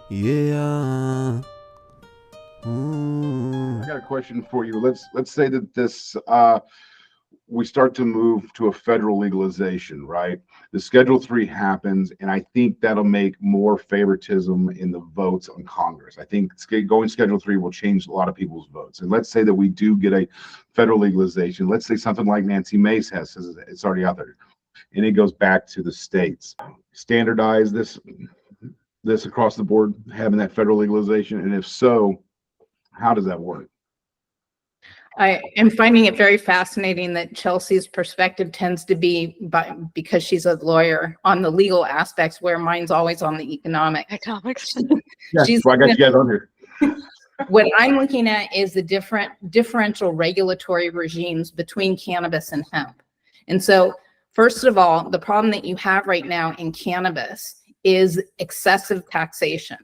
Yeah. I got a question for you. Let's say that this we start to move to a federal legalization, right? The Schedule 3 happens, and I think that'll make more favoritism in the votes on Congress. I think going Schedule 3 will change a lot of people's votes. And let's say that we do get a federal legalization. Let's say something like Nancy Mace says it's already out there, and it goes back to the states. Standardize this across the board, having that federal legalization, and if so, how does that work? I am finding it very fascinating that Chelsea's perspective tends to be, because she's a lawyer, on the legal aspects, where mine's always on the economics. Yeah, so I got you guys on here. What I'm looking at is the differential regulatory regimes between cannabis and hemp. And so, first of all, the problem that you have right now in cannabis is excessive taxation.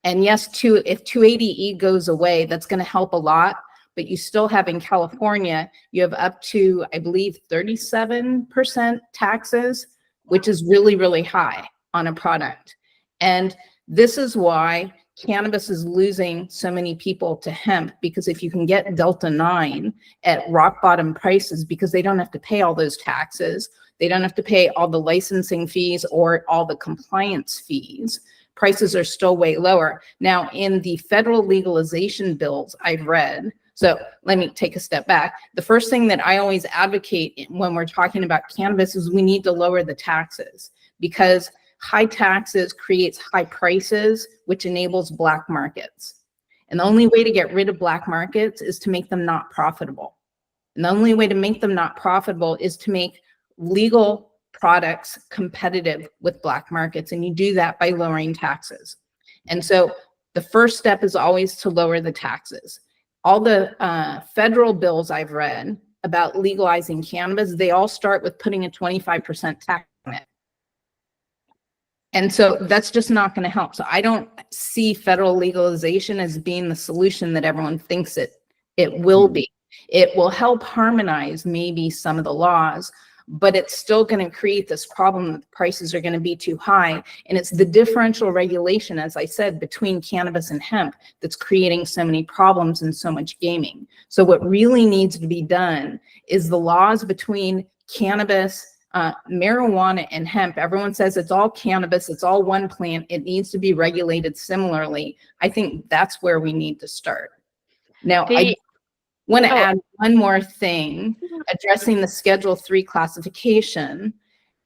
And yes, if 280E goes away, that's going to help a lot. But you still have in California, you have up to, I believe, 37% taxes, which is really, really high on a product. And this is why cannabis is losing so many people to hemp, because if you can get Delta 9 at rock bottom prices, because they don't have to pay all those taxes, they don't have to pay all the licensing fees or all the compliance fees, prices are still way lower. Now, in the federal legalization bills I've read, so let me take a step back. The first thing that I always advocate when we're talking about cannabis is we need to lower the taxes, because high taxes creates high prices, which enables black markets. And the only way to get rid of black markets is to make them not profitable. And the only way to make them not profitable is to make legal products competitive with black markets. And you do that by lowering taxes. And so the first step is always to lower the taxes. All the federal bills I've read about legalizing cannabis, they all start with putting a 25% tax on it. And so that's just not going to help. So I don't see federal legalization as being the solution that everyone thinks it will be. It will help harmonize maybe some of the laws, but it's still going to create this problem that the prices are going to be too high. And it's the differential regulation, as I said, between cannabis and hemp that's creating so many problems and so much gaming. So what really needs to be done is the laws between cannabis, marijuana, and hemp. Everyone says it's all cannabis, it's all one plant, it needs to be regulated similarly. I think that's where we need to start. Now, I want to add one more thing addressing the Schedule 3 classification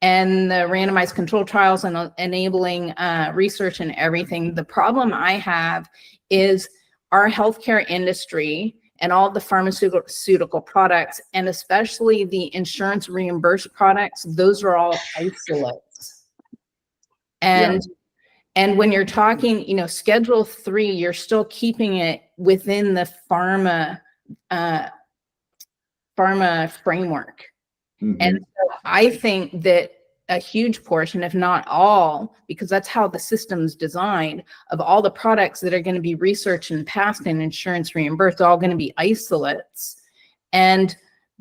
and the randomized control trials and enabling research and everything. The problem I have is our healthcare industry and all the pharmaceutical products, and especially the insurance reimbursed products, those are all isolates. And when you're talking, Schedule 3, you're still keeping it within the pharma framework. Mm-hmm. And so I think that a huge portion, if not all, because that's how the system's designed, of all the products that are going to be researched and passed and insurance reimbursed, are all going to be isolates. And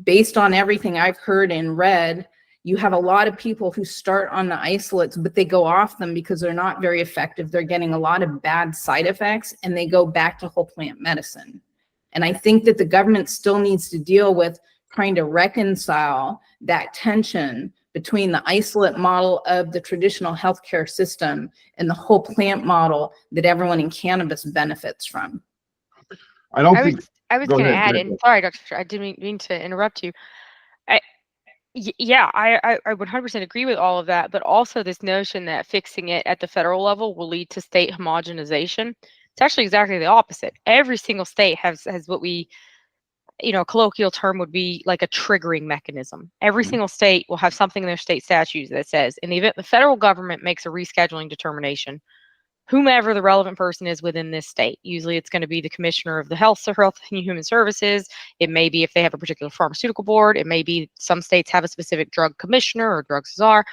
based on everything I've heard and read, you have a lot of people who start on the isolates, but they go off them because they're not very effective. They're getting a lot of bad side effects, and they go back to whole plant medicine. And I think that the government still needs to deal with trying to reconcile that tension between the isolate model of the traditional healthcare system and the whole plant model that everyone in cannabis benefits from. I was going to add, and sorry, Dr. Fisher, I didn't mean to interrupt you. I 100% agree with all of that, but also this notion that fixing it at the federal level will lead to state homogenization. It's actually exactly the opposite. Every single state has what we, a colloquial term would be like a triggering mechanism. Every single state will have something in their state statutes that says, in the event the federal government makes a rescheduling determination, whomever the relevant person is within this state, usually it's going to be the commissioner of the Health and Human Services. It may be if they have a particular pharmaceutical board. It may be some states have a specific drug commissioner or drug czar.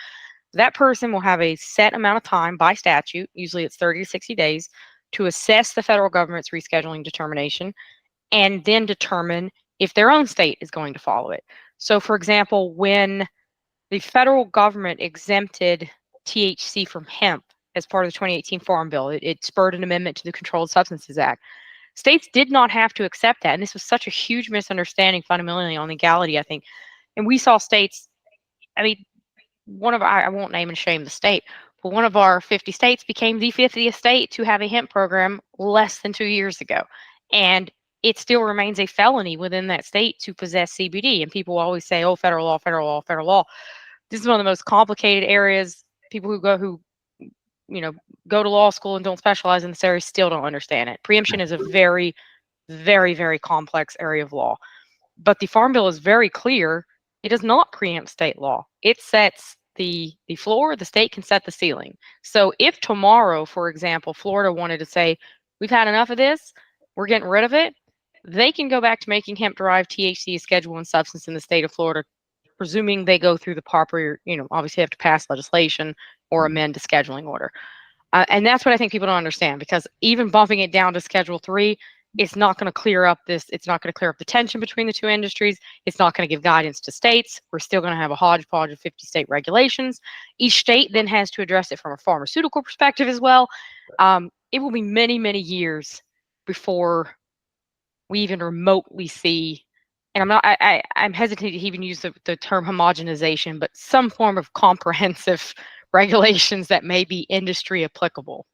That person will have a set amount of time by statute, usually it's 30 to 60 days, to assess the federal government's rescheduling determination and then determine if their own state is going to follow it. So, for example, when the federal government exempted THC from hemp as part of the 2018 Farm Bill. It spurred an amendment to the Controlled Substances Act. States did not have to accept that. And this was such a huge misunderstanding fundamentally on legality, I think. And we saw states, I mean, I won't name and shame the state, but one of our 50 states became the 50th state to have a hemp program less than 2 years ago. And it still remains a felony within that state to possess CBD. And people always say, oh, federal law, federal law, federal law. This is one of the most complicated areas. People who go to law school and don't specialize in this area still don't understand it. Preemption is a very, very, very complex area of law. But the Farm Bill is very clear. It does not preempt state law. It sets the floor. The state can set the ceiling. So if tomorrow, for example, Florida wanted to say, we've had enough of this, we're getting rid of it, they can go back to making hemp-derived THC a Schedule I substance in the state of Florida, presuming they go through the proper, obviously have to pass legislation or amend the scheduling order. And that's what I think people don't understand, because even bumping it down to Schedule III, it's not going to clear up it's not going to clear up the tension between the two industries. It's not going to give guidance to states. We're still going to have a hodgepodge of 50 state regulations. Each state then has to address it from a pharmaceutical perspective as well. It will be many, many years before we even remotely see, and I'm hesitant to even use the term homogenization, but some form of comprehensive regulations that may be industry applicable.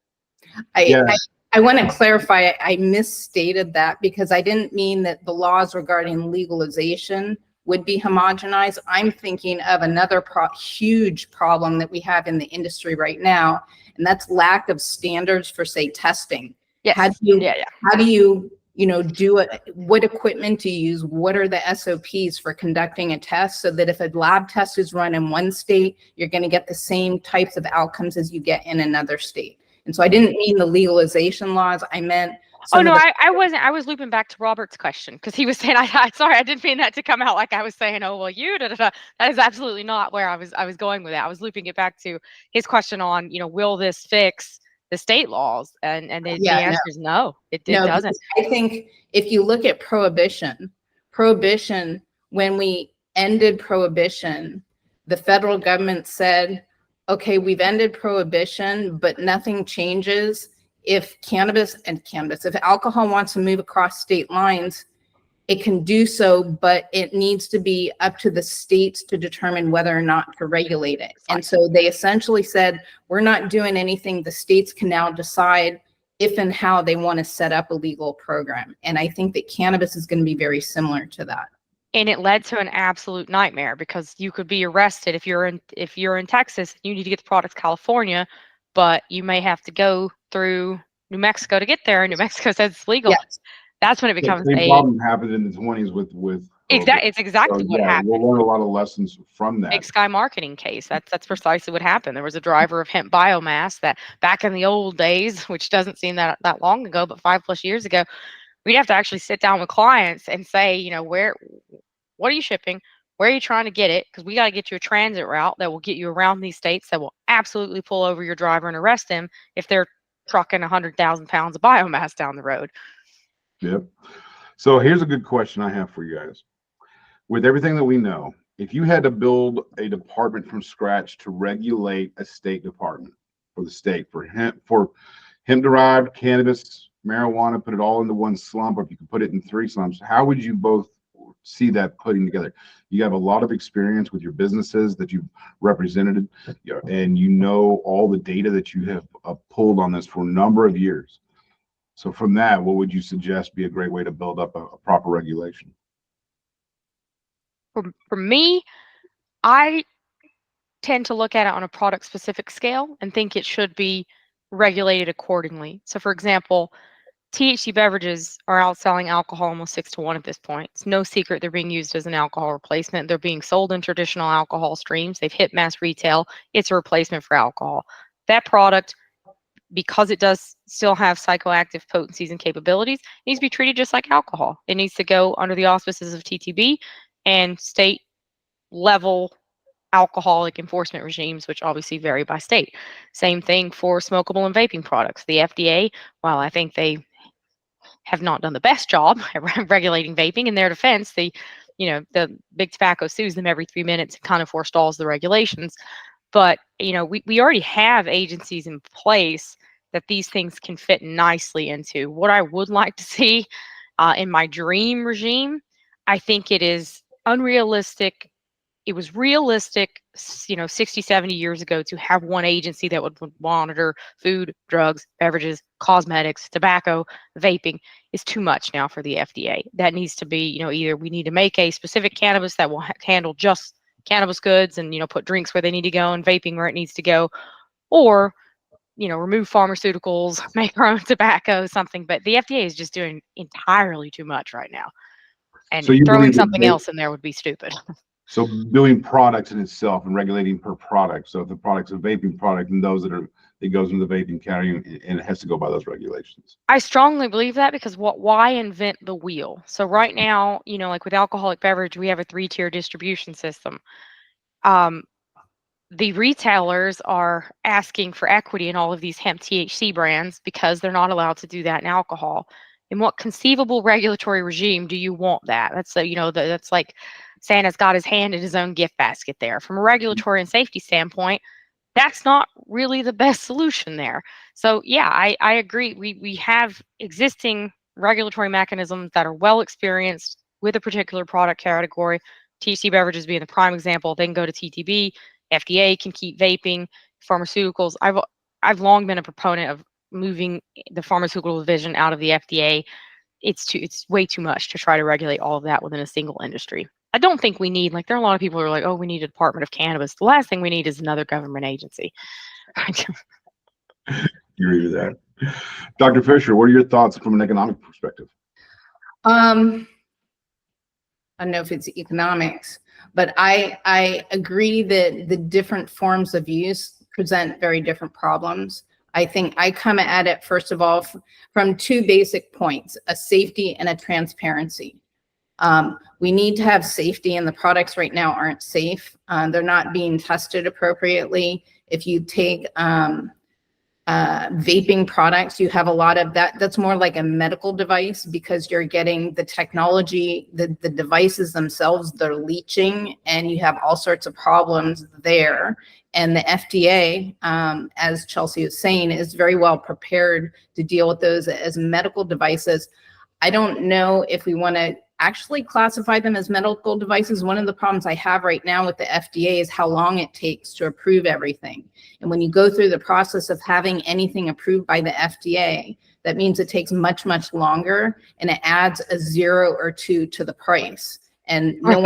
I want to clarify, I misstated that because I didn't mean that the laws regarding legalization would be homogenized. I'm thinking of another huge problem that we have in the industry right now, and that's lack of standards for, say, testing. Yes. How do you do it? What equipment to use? What are the SOPs for conducting a test, so that if a lab test is run in one state, you're going to get the same types of outcomes as you get in another state? And so I didn't mean the legalization laws. I meant. I wasn't. I was looping back to Robert's question, because he was saying, sorry, I didn't mean that to come out like I was saying, oh, well, That is absolutely not where I was going with that. I was looping it back to his question on, will this fix the state laws? And the answer is no, it doesn't. I think if you look at prohibition, when we ended prohibition, the federal government said, okay, we've ended prohibition, but nothing changes. If alcohol wants to move across state lines, it can do so, but it needs to be up to the states to determine whether or not to regulate it. And so they essentially said, we're not doing anything. The states can now decide if and how they want to set up a legal program. And I think that cannabis is going to be very similar to that. And it led to an absolute nightmare, because you could be arrested if you're in Texas. You need to get the product to California, but you may have to go through New Mexico to get there, and New Mexico says it's legal. Yes. That's when it becomes the same problem happened in the 20s with It's exactly what happened. We'll learn a lot of lessons from that. Big Sky marketing case. That's precisely what happened. There was a driver of hemp biomass that back in the old days, which doesn't seem that long ago, but 5+ years ago, we'd have to actually sit down with clients and say, what are you shipping? Where are you trying to get it? Because we got to get you a transit route that will get you around these states that will absolutely pull over your driver and arrest him if they're trucking 100,000 pounds of biomass down the road. Yep. So here's a good question I have for you guys. With everything that we know, if you had to build a department from scratch to regulate a state department for the state, for hemp-derived cannabis, marijuana, put it all into one slump, or if you could put it in 3 slumps, how would you both see that putting together? You have a lot of experience with your businesses that you've represented, and all the data that you have pulled on this for a number of years. So from that, what would you suggest be a great way to build up a proper regulation? For me, I tend to look at it on a product specific scale and think it should be regulated accordingly. So for example, THC beverages are outselling alcohol almost 6-1 at this point. It's no secret they're being used as an alcohol replacement. They're being sold in traditional alcohol streams. They've hit mass retail. It's a replacement for alcohol. That product, because it does still have psychoactive potencies and capabilities, needs to be treated just like alcohol. It needs to go under the auspices of TTB and state level alcoholic enforcement regimes, which obviously vary by state. Same thing for smokable and vaping products. The FDA, while I think they have not done the best job at regulating vaping, in their defense, the big tobacco sues them every 3 minutes and kind of forestalls the regulations. But we already have agencies in place that these things can fit nicely into. What I would like to see in my dream regime, I think it is unrealistic. It was realistic, 60, 70 years ago to have one agency that would monitor food, drugs, beverages, cosmetics, tobacco, vaping. Is too much now for the FDA. That needs to be, either we need to make a specific cannabis that will handle just cannabis goods and, put drinks where they need to go and vaping where it needs to go, or, remove pharmaceuticals, make our own tobacco, something. But the FDA is just doing entirely too much right now. And So you throwing believe that something else in there would be stupid. So doing products in itself and regulating per product. So if the product's a vaping product and it goes into the vaping category and it has to go by those regulations. I strongly believe that, because why invent the wheel? So right now, like with alcoholic beverage, we have a 3-tier distribution system. The retailers are asking for equity in all of these hemp THC brands because they're not allowed to do that in alcohol. In what conceivable regulatory regime do you want that? That's that's like Santa's got his hand in his own gift basket there. From a regulatory and safety standpoint, that's not really the best solution there. So yeah, I agree. We have existing regulatory mechanisms that are well experienced with a particular product category. THC beverages being the prime example. They can go to TTB. FDA can keep vaping. Pharmaceuticals. I've long been a proponent of moving the pharmaceutical division out of the FDA. It's way too much to try to regulate all of that within a single industry. I don't think we need, there are a lot of people who are like, oh, we need a Department of Cannabis. The last thing we need is another government agency. You agree with that? Dr. Fisher, what are your thoughts from an economic perspective? I don't know if it's economics, but I agree that the different forms of use present very different problems. I think I come at it, first of all, from 2 basic points: a safety and a transparency. We need to have safety, and the products right now aren't safe. They're not being tested appropriately. If you take vaping products, you have a lot of that. That's more like a medical device, because you're getting the technology, the devices themselves, they're leaching, and you have all sorts of problems there. And the FDA, as Chelsie was saying, is very well prepared to deal with those as medical devices. I don't know if we want to actually classify them as medical devices. One of the problems I have right now with the FDA is how long it takes to approve everything. And when you go through the process of having anything approved by the FDA, that means it takes much, much longer, and it adds a 0 or 2 to the price. And no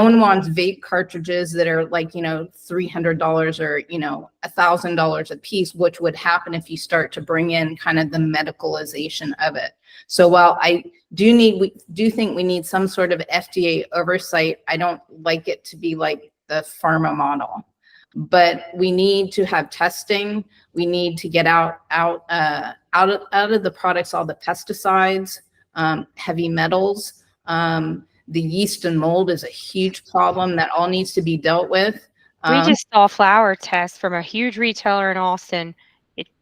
one wants vape cartridges that are like, $300 or, $1,000 a piece, which would happen if you start to bring in kind of the medicalization of it. So while I do think we need some sort of FDA oversight, I don't like it to be like the pharma model. But we need to have testing. We need to get out of the products all the pesticides, heavy metals. The yeast and mold is a huge problem that all needs to be dealt with. We just saw flower tests from a huge retailer in Austin.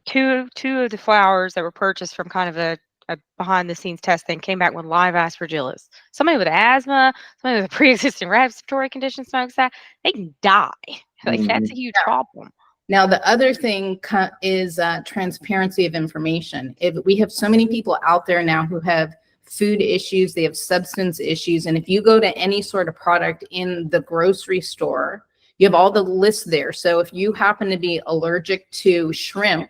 Two of the flowers that were purchased from kind of a behind the scenes testing came back with live aspergillus. Somebody with asthma, somebody with a pre-existing respiratory condition smokes that, they can die. That's a huge problem. Now, the other thing is transparency of information. If we have so many people out there now who have food issues, they have substance issues, and if you go to any sort of product in the grocery store, you have all the lists there. So if you happen to be allergic to shrimp,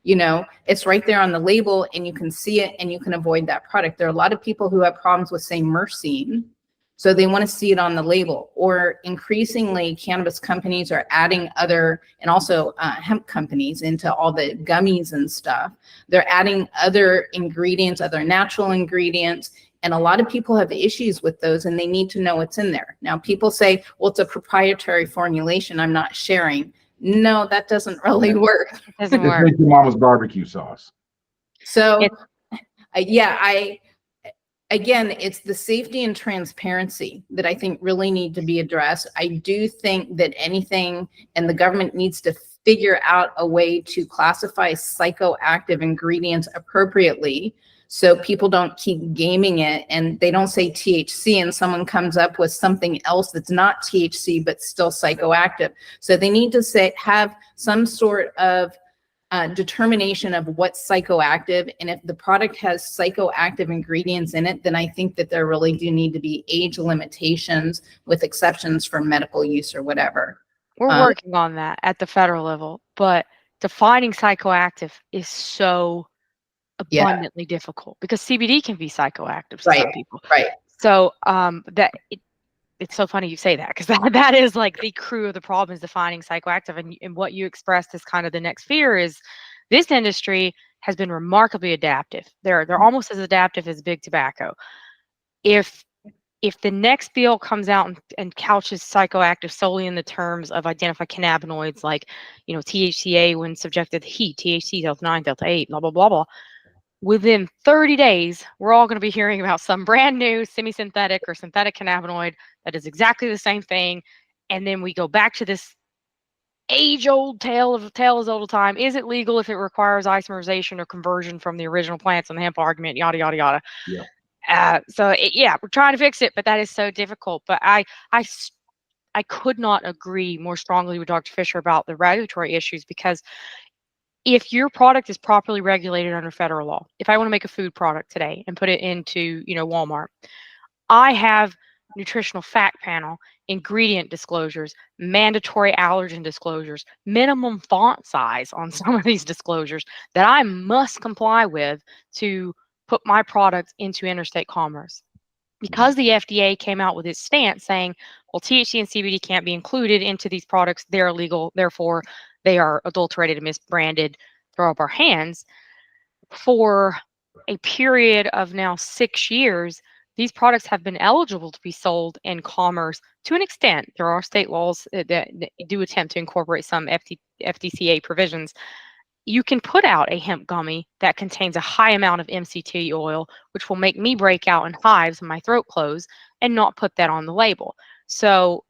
it's right there on the label, and you can see it and you can avoid that product. There are a lot of people who have problems with, say, myrcene, so they want to see it on the label. Or increasingly, cannabis companies are adding and also hemp companies into all the gummies and stuff. They're adding other ingredients, other natural ingredients, and a lot of people have issues with those, and they need to know what's in there. Now, people say, well, it's a proprietary formulation, I'm not sharing. No, that doesn't really work. It doesn't work. It's your mama's barbecue sauce. So, again, it's the safety and transparency that I think really need to be addressed. I do think that and the government needs to figure out a way to classify psychoactive ingredients appropriately, so people don't keep gaming it and they don't say THC and someone comes up with something else that's not THC but still psychoactive. So they need to have some sort of determination of what's psychoactive, and if the product has psychoactive ingredients in it, then I think that there really do need to be age limitations with exceptions for medical use or whatever. We're working on that at the federal level, but defining psychoactive is so abundantly difficult because CBD can be psychoactive to some people. Right. So it's so funny you say that, because that is like the crew of the problem, is defining psychoactive. And what you expressed as kind of the next fear is this industry has been remarkably adaptive. They're almost as adaptive as big tobacco. If the next bill comes out and couches psychoactive solely in the terms of identify cannabinoids like, THCA when subjected to heat, THC, Delta 9, Delta 8, blah, blah, blah, blah, within 30 days, we're all going to be hearing about some brand new semi-synthetic or synthetic cannabinoid that is exactly the same thing. And then we go back to this age-old tale as old as time. Is it legal if it requires isomerization or conversion from the original plants and the hemp argument, yada, yada, yada. Yeah. We're trying to fix it, but that is so difficult. But I could not agree more strongly with Dr. Fisher about the regulatory issues, because if your product is properly regulated under federal law, if I want to make a food product today and put it into, Walmart, I have nutritional fact panel, ingredient disclosures, mandatory allergen disclosures, minimum font size on some of these disclosures that I must comply with to put my product into interstate commerce. Because the FDA came out with its stance saying, well, THC and CBD can't be included into these products, they're illegal, therefore they are adulterated and misbranded, throw up our hands. For a period of now 6 years, these products have been eligible to be sold in commerce to an extent. There are state laws that do attempt to incorporate some FDCA provisions. You can put out a hemp gummy that contains a high amount of MCT oil, which will make me break out in hives and my throat close, and not put that on the label. So,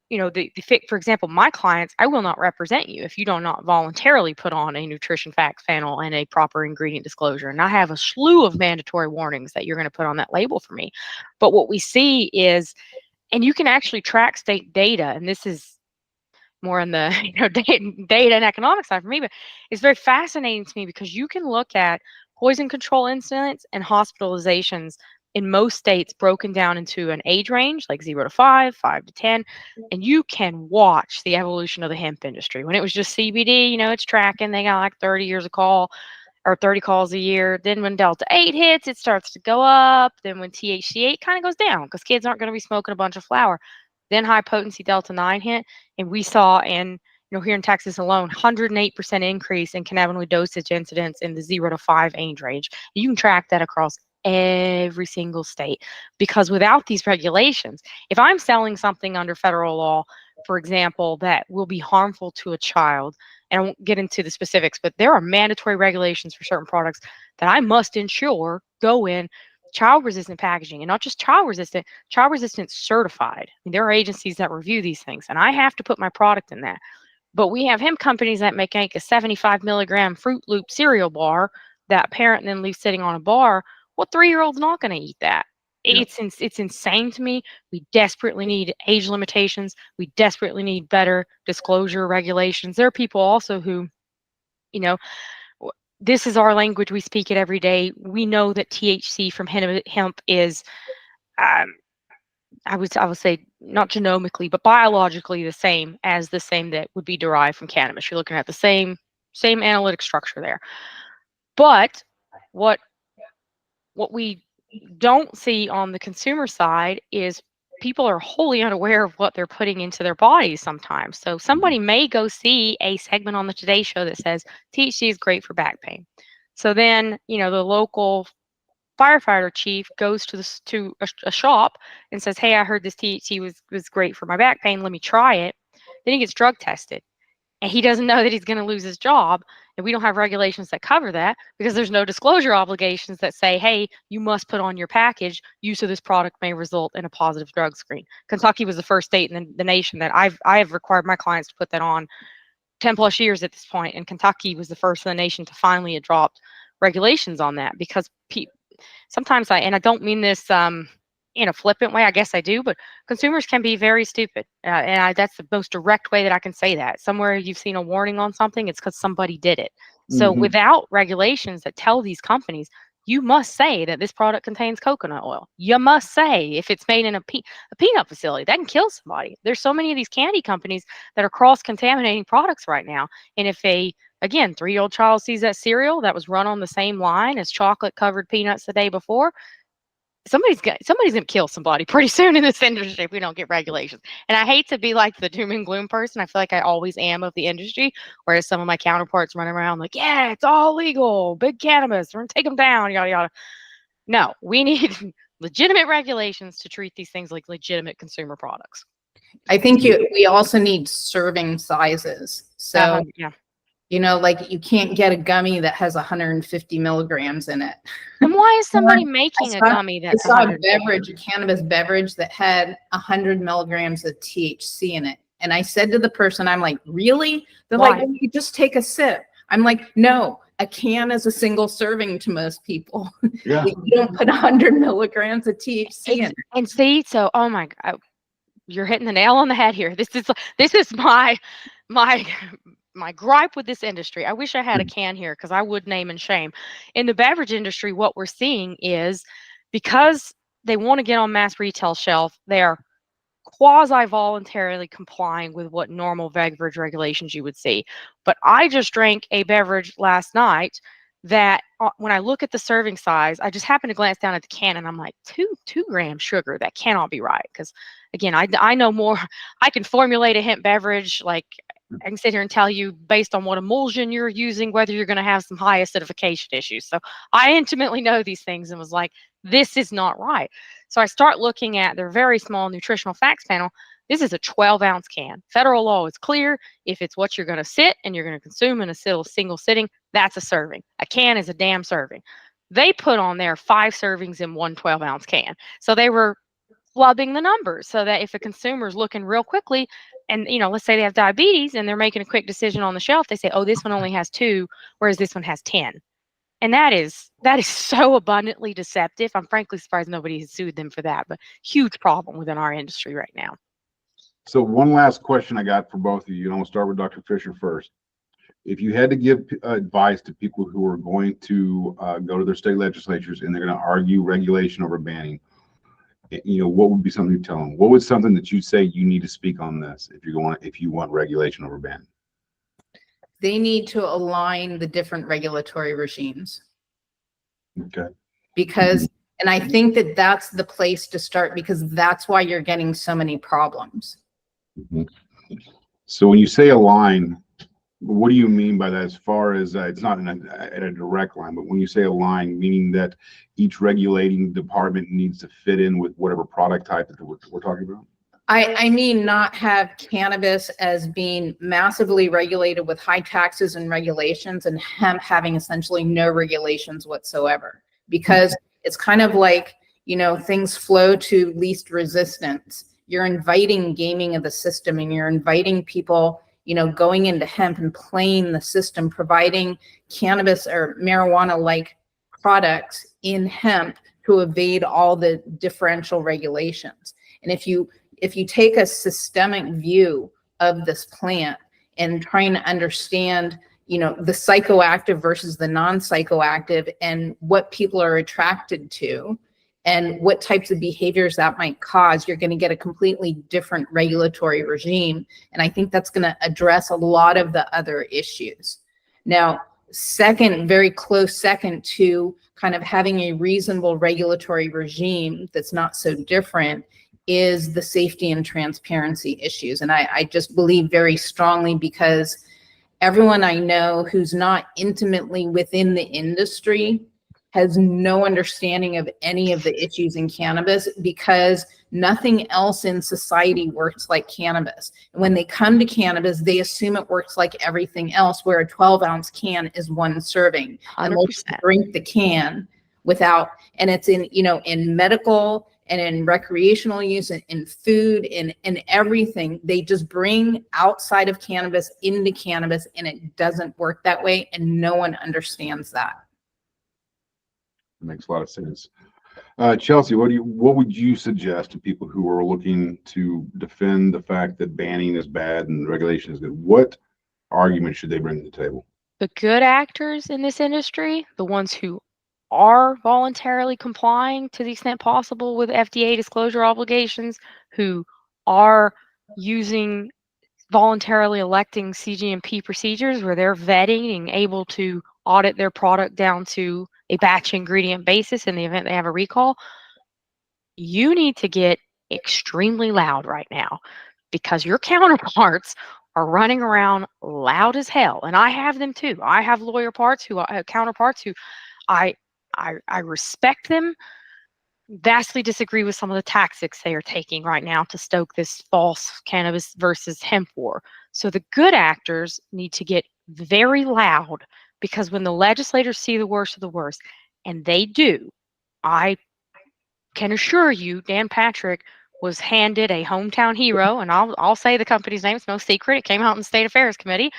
for example, my clients, I will not represent you if you do not voluntarily put on a nutrition facts panel and a proper ingredient disclosure. And I have a slew of mandatory warnings that you're going to put on that label for me. But what we see is, and you can actually track state data, and this is more on the data and economic side for me, but it's very fascinating to me because you can look at poison control incidents and hospitalizations in most states broken down into an age range, like 0 to 5, 5 to 10, and you can watch the evolution of the hemp industry. When it was just CBD, it's tracking, they got like 30 years of call or 30 calls a year. Then when Delta 8 hits, it starts to go up. Then when THC 8 kind of goes down because kids aren't going to be smoking a bunch of flower. Then high potency Delta 9 hit, and we saw here in Texas alone, 108% increase in cannabinoid dosage incidents in the 0 to 5 age range. You can track that across every single state, because without these regulations, if I'm selling something under federal law, for example, that will be harmful to a child, and I won't get into the specifics, but there are mandatory regulations for certain products that I must ensure go in child resistant packaging, and not just child resistant certified. I mean, there are agencies that review these things, and I have to put my product in that. But we have hemp companies that make a 75 milligram Fruit Loop cereal bar that parent then leaves sitting on a bar. Well, 3-year-old's not going to eat that. Yeah. It's insane to me. We desperately need age limitations. We desperately need better disclosure regulations. There are people also who, this is our language. We speak it every day. We know that THC from hemp is, I would say, not genomically, but biologically the same that would be derived from cannabis. You're looking at the same analytic structure there. But what we don't see on the consumer side is people are wholly unaware of what they're putting into their bodies sometimes. So somebody may go see a segment on the Today Show that says THC is great for back pain. So then, the local firefighter chief goes to a shop and says, hey, I heard this THC was great for my back pain. Let me try it. Then he gets drug tested. And he doesn't know that he's going to lose his job. And we don't have regulations that cover that because there's no disclosure obligations that say, hey, you must put on your package, use of this product may result in a positive drug screen. Kentucky was the first state in the nation that I have required my clients to put that on 10 plus years at this point. And Kentucky was the first in the nation to finally adopt regulations on that, because sometimes and I don't mean this in a flippant way, I guess I do, but consumers can be very stupid. That's the most direct way that I can say that. Somewhere you've seen a warning on something, it's because somebody did it. So Mhm. without regulations that tell these companies, you must say that this product contains coconut oil. You must say if it's made in a peanut facility, that can kill somebody. There's so many of these candy companies that are cross-contaminating products right now. And if again, 3-year-old child sees that cereal that was run on the same line as chocolate covered peanuts the day before, somebody's gonna kill somebody pretty soon in this industry if we don't get regulations. And I hate to be like the doom and gloom person. I feel like I always am of the industry, whereas some of my counterparts running around like, yeah, it's all legal, big cannabis, we're gonna take them down, yada yada. No, we need legitimate regulations to treat these things like legitimate consumer products. I think we also need serving sizes. So, Yeah. like you can't get a gummy that has 150 milligrams in it. And why is somebody I making a saw- gummy that's I saw a 100? beverage, a cannabis beverage that had 100 milligrams of THC in it. And I said to the person, I'm like, really? They're Why? like, well, you just take a sip. I'm like, no, a can is a single serving to most people. Yeah. You don't put 100 milligrams of THC in it. And see, so oh my God, you're hitting the nail on the head here. This is my my gripe with this industry. I wish I had a can here because I would name and shame. In the beverage industry, what we're seeing is because they want to get on mass retail shelf, they are quasi-voluntarily complying with what normal beverage regulations you would see. But I just drank a beverage last night that when I look at the serving size, I just happened to glance down at the can and I'm like, two grams sugar. That cannot be right. Because again, I know more. I can formulate a hemp beverage. Like I can sit here and tell you based on what emulsion you're using, whether you're going to have some high acidification issues. So I intimately know these things and was like, this is not right. So I start looking at their very small nutritional facts panel. This is a 12-ounce can. Federal law is clear. If it's what you're going to sit and you're going to consume in a single sitting, that's a serving. A can is a damn serving. They put on there 5 servings in one 12-ounce can. So they were flubbing the numbers so that if a consumer's looking real quickly and, let's say they have diabetes and they're making a quick decision on the shelf, they say, oh, this one only has 2, whereas this one has 10. And that is so abundantly deceptive. I'm frankly surprised nobody has sued them for that, but huge problem within our industry right now. So one last question I got for both of you, and I'll start with Dr. Fisher first. If you had to give advice to people who are going to go to their state legislatures and they're going to argue regulation over banning, what would be something you tell them? What was something that you say you need to speak on this if you want regulation over banning? They need to align the different regulatory regimes. Okay. Because, and I think that that's the place to start because that's why you're getting so many problems. Mm-hmm. So when you say align, what do you mean by that? As far as it's not at a direct line, but when you say align, meaning that each regulating department needs to fit in with whatever product type that we're talking about? I mean, not have cannabis as being massively regulated with high taxes and regulations and hemp having essentially no regulations whatsoever, because it's kind of like, things flow to least resistance. You're inviting gaming of the system and you're inviting people, going into hemp and playing the system, providing cannabis or marijuana-like products in hemp to evade all the differential regulations. And if you take a systemic view of this plant and trying to understand, the psychoactive versus the non-psychoactive and what people are attracted to and what types of behaviors that might cause, you're going to get a completely different regulatory regime. And I think that's going to address a lot of the other issues. Now, very close second to kind of having a reasonable regulatory regime that's not so different is the safety and transparency issues. And I just believe very strongly, because everyone I know who's not intimately within the industry has no understanding of any of the issues in cannabis, because nothing else in society works like cannabis. And when they come to cannabis, they assume it works like everything else, where a 12-ounce can is one serving. 100%. And they'll drink the can without, and it's in medical and in recreational use and in food and everything. They just bring outside of cannabis into cannabis, and it doesn't work that way. And no one understands that. Makes a lot of sense. Chelsie, what would you suggest to people who are looking to defend the fact that banning is bad and regulation is good? What argument should they bring to the table? The good actors in this industry, the ones who are voluntarily complying to the extent possible with FDA disclosure obligations, who are using voluntarily electing CGMP procedures where they're vetting and able to audit their product down to a batch ingredient basis in the event they have a recall, you need to get extremely loud right now because your counterparts are running around loud as hell, and I have them too. I have counterparts who I I respect them, vastly disagree with some of the tactics they are taking right now to stoke this false cannabis versus hemp war. So the good actors need to get very loud because when the legislators see the worst of the worst, and they do, I can assure you, Dan Patrick was handed a hometown hero, and I'll say the company's name. It's no secret. It came out in the State Affairs Committee.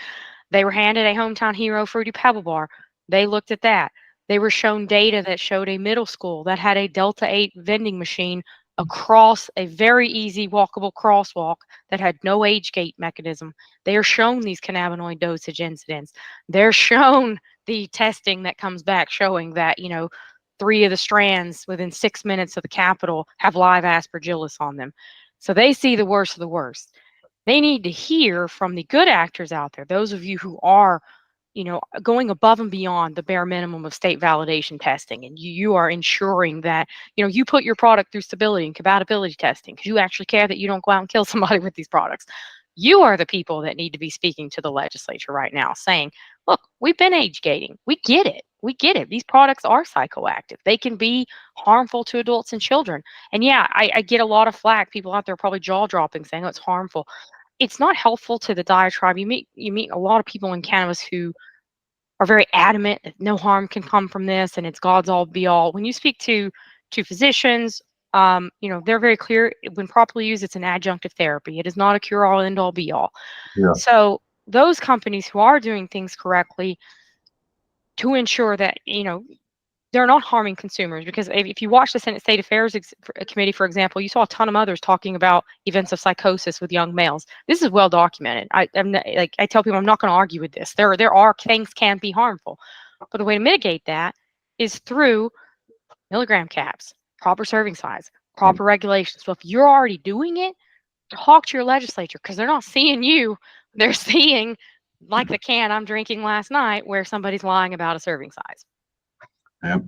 They were handed a hometown hero, Fruity Pebble Bar. They looked at that. They were shown data that showed a middle school that had a Delta 8 vending machine across a very easy walkable crosswalk that had no age gate mechanism. They are shown these cannabinoid dosage incidents. They're shown the testing that comes back showing that, 3 of the strands within 6 minutes of the Capitol have live aspergillus on them. So they see the worst of the worst. They need to hear from the good actors out there, those of you who are, going above and beyond the bare minimum of state validation testing, and you are ensuring that, you put your product through stability and compatibility testing because you actually care that you don't go out and kill somebody with these products. You are the people that need to be speaking to the legislature right now saying, look, we've been age gating. We get it. We get it. These products are psychoactive. They can be harmful to adults and children. And yeah, I get a lot of flack. People out there probably jaw dropping saying, oh, it's harmful. It's not helpful to the diatribe. You meet a lot of people in cannabis who are very adamant that no harm can come from this and it's God's all be all. When you speak to physicians, they're very clear. When properly used, it's an adjunctive therapy. It is not a cure-all, end-all, be-all. Yeah. So those companies who are doing things correctly to ensure that they're not harming consumers, because if you watch the Senate State Affairs Committee, for example, you saw a ton of mothers talking about events of psychosis with young males. This is well documented. I tell people I'm not going to argue with this. There are things can be harmful, but the way to mitigate that is through milligram caps, proper serving size, proper regulations. So if you're already doing it, talk to your legislature because they're not seeing you. They're seeing like the can I'm drinking last night where somebody's lying about a serving size. Yep,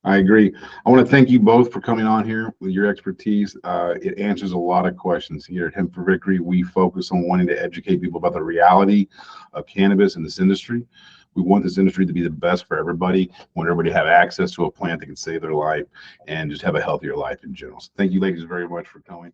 I agree. I want to thank you both for coming on here with your expertise. It answers a lot of questions. Here at Hemp for Victory, we focus on wanting to educate people about the reality of cannabis in this industry. We want this industry to be the best for everybody. We want everybody to have access to a plant that can save their life and just have a healthier life in general. So thank you, ladies, very much for coming.